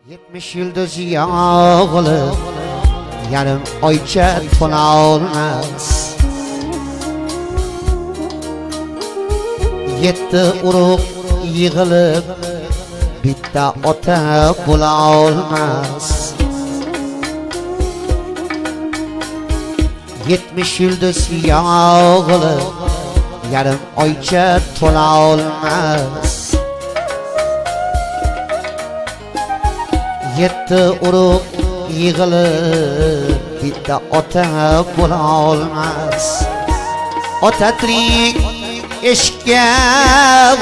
70 yıldız yağlı yarım oyça tola olmaz. 7 uruk yığılıp bitta ota bula olmaz. 70 yıldız yağlı yarım oyça tola olmaz. 7 uruk yığılıp bitta ota bula olmaz. Ota tirik eşkə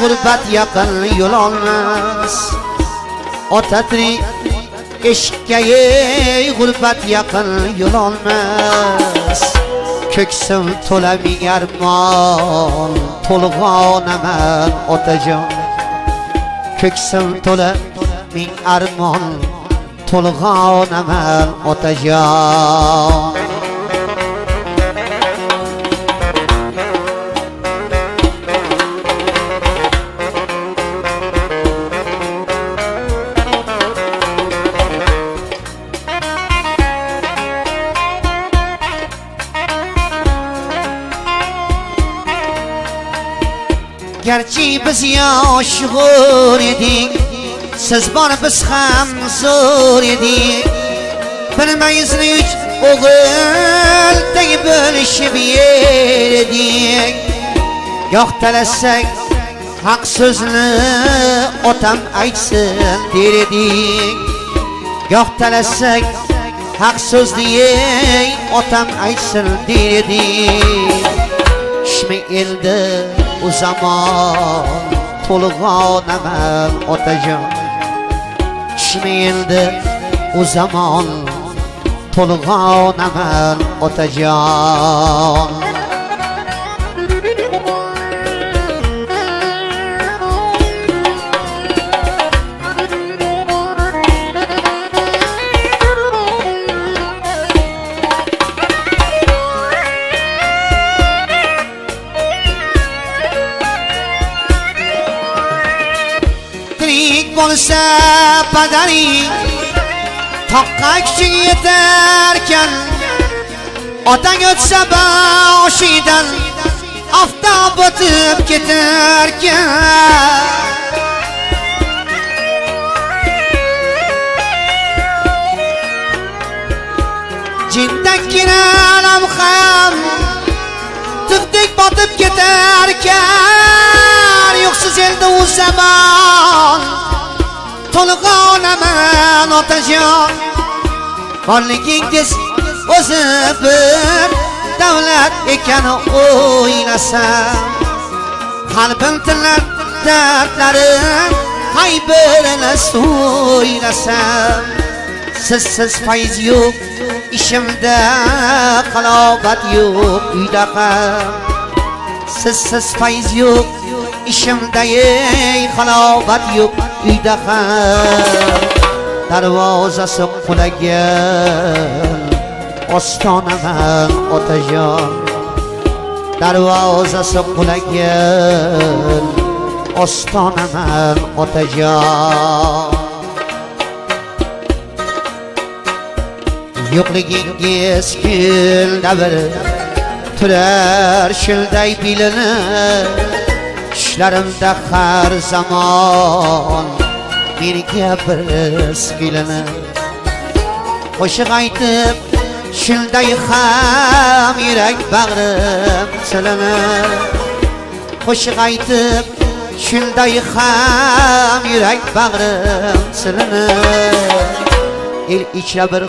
gurbet yakın yol olmaz. Ota tirik eşkə gurbet yakın yol olmaz. Köksüm tola bir armon tolğan aman otacan. Köksüm tola bir armon tolğan aman otacan. Gerçi biz yaşğur edik, siz var biz ham zor edik. Bilmeyiz üç oğul deyip bölüşüp yedik. Yok telesek hak sözünü otam aytsın dedik. Yok telesek hak söz diye otam aytsın dedik. Şmi elde o zaman tolğan aman otacan. Şmeyildi o zaman tolğan aman otacan. Bolsa padari Takka küçük yeterken Otan ötse başidan Afta batıp giderken Cinden girelim ham Tıktık batıp giderken Yoksuz elde o zaman tolğan aman otacan. Varligingiz o'zi bir davlat ekani o'ylasam, qalbim tilar dardlarim qaybirini so'ylasam. Sizsiz fayz yo'q ishimda, qalobat yo'q uyda ham. Sizsiz fayz yo'q ishimda, qalobat yo'q uyda ham. Darvozasi qulagan ostonaman otajon. Darvozasi qulagan ostonaman otajon. Yo'qligingiz kunda bir turar shilday bilinib, tushlarimda har zamon menga bir skilinib. Qo'shiq aytib shilday ham yurak bag'rim silinib. Qo'shiq aytib shilday ham yurak bag'rim silinib. El ichra bir